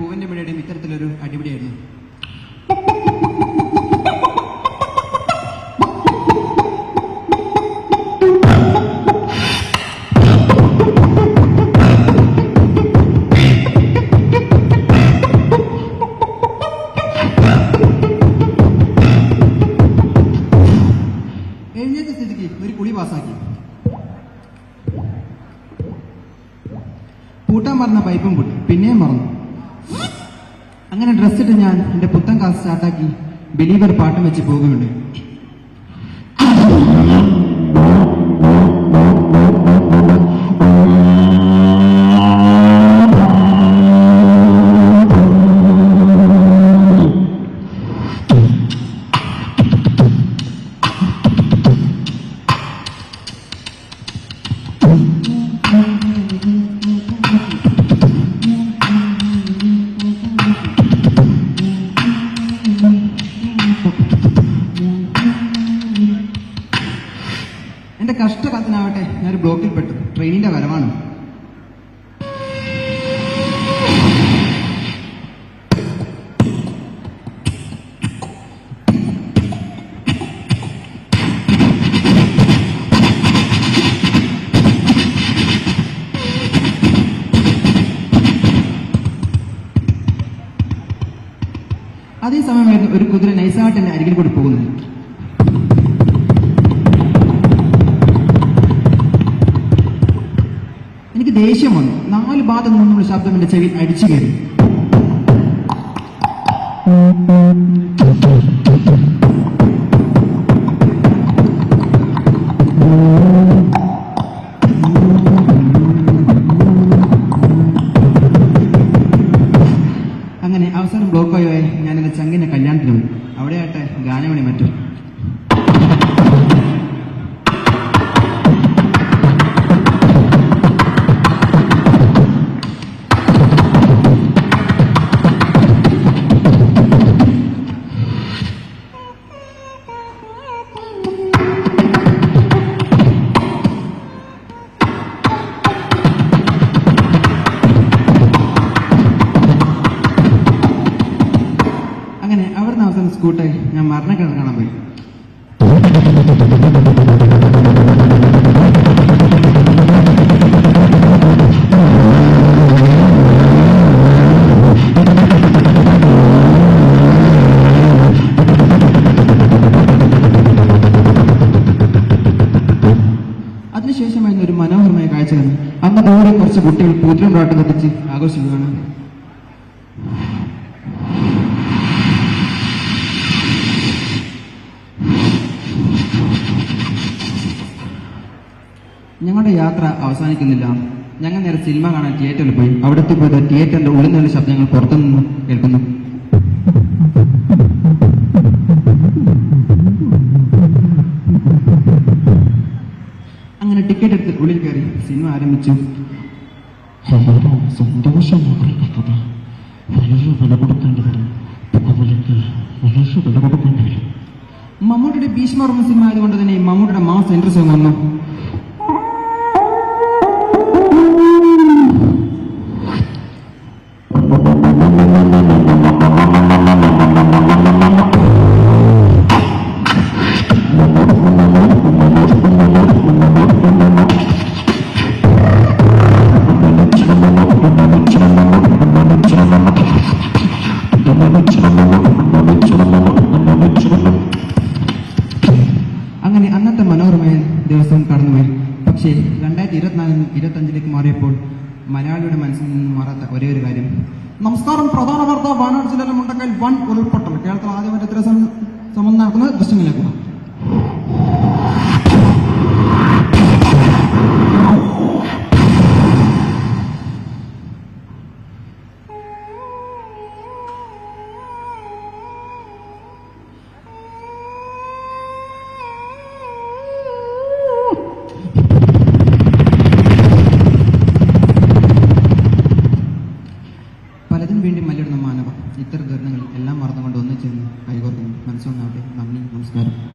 പൂവന്റെ പിഴയുടെയും ഇത്തരത്തിലൊരു അടിപിടിയായിരുന്നു. എഴുന്നേറ്റ സ്ഥിതിക്ക് ഒരു കുളി പാസാക്കി. പൂട്ടാൻ പറഞ്ഞ പൈപ്പും പൊട്ടി, പിന്നെയും മറന്നു. അങ്ങനെ ഡ്രസ്സിട്ട് ഞാൻ എന്റെ പുത്തൻ ക്ലാസ് സ്റ്റാർട്ടാക്കി ബിലീവർ പാട്ടും വെച്ച് പോകുന്നുണ്ട്. എന്റെ കഷ്ടകാലത്തിനാവട്ടെ ഞാനൊരു ബ്ലോക്കിൽ പെട്ടു. ട്രെയിനിന്റെ വരവാണ്. അതേസമയമായിരുന്നു ഒരു കുതിര നൈസായിട്ട് എന്റെ അരികിൽ കൂടി പോകുന്നത്. എനിക്ക് ദേഷ്യം വന്നു. 4 ഭാഗത്തു നിന്നുള്ള ശബ്ദം എന്റെ ചെവിയിൽ അടിച്ചു കയറി. അങ്ങനെ അവസാനം ബ്ലോക്കായി ഞാൻ എന്റെ ചങ്കിന്റെ കല്യാണത്തിന് പോയി. അവിടെയാട്ടെ ഗാനമണി മറ്റും. അങ്ങനെ അവിടുന്ന് അവസാനം സ്കൂട്ടായി ഞാൻ മരണക്കിണർ കാണാൻ പോയി. അതിനുശേഷമായിരുന്നു ഒരു മനോഹരമായ കാഴ്ച കണ്ടു. അന്ന് ദൂരെ കുറച്ച് കുട്ടികൾ പൂത്തിരം പാട്ട് കത്തിച്ച് ആഘോഷിക്കുകയാണ്. ഞങ്ങളുടെ യാത്ര അവസാനിക്കുന്നില്ല. ഞങ്ങൾ നേരെ സിനിമ കാണാൻ തിയേറ്ററിൽ പോയി. അവിടെ എത്തിപ്പോയത് തിയേറ്ററിന്റെ ഉള്ളിൽ നിന്നുള്ള ശബ്ദങ്ങൾ പുറത്തുനിന്ന് കേൾക്കുന്നു. അങ്ങനെ ടിക്കറ്റ് എടുത്ത് ഉള്ളിൽ കയറി സിനിമ ആരംഭിച്ചു. സന്തോഷമാണ് കഥ. വളരെ വില കൊടുക്കേണ്ടി വരും. വളരെ വില കൊടുക്കേണ്ടി വരും. മമ്മൂട്ടിയുടെ ഭീഷ്മർമ്മ സിനിമ ആയതുകൊണ്ട് തന്നെ മമ്മൂട്ടിയുടെ മാസ് എൻട്രി സോങ് വന്നു. അങ്ങനെ അന്നത്തെ മനോഹരമായ ദിവസം കടന്നുപോയി. പക്ഷേ 2024-25 മാറിയപ്പോൾ മലയാളിയുടെ മനസ്സിൽ നിന്ന് മാറാത്ത ഒരേ ഒരു കാര്യം. നമസ്കാരം. പ്രധാന വാർത്ത. വയനാട് ജില്ലയിലെ മുണ്ടക്കയിൽ വൻ ഉരുൾപൊട്ടൽ. കേരളത്തിൽ ആദ്യമായിട്ട് ഇത്ര സമയം നടക്കുന്നത് ദൃശ്യങ്ങളിലേക്ക്. പലതിനും വേണ്ടി മല്ലിടുന്ന മാനവ ഇത്തരം ദുരന്തങ്ങൾ എല്ലാം മറന്നുകൊണ്ട് ഒന്നിച്ചെന്ന് കൈകോർക്കുന്നു. മനസ്സൊന്നാവട്ടെ. നന്ദി, നമസ്കാരം.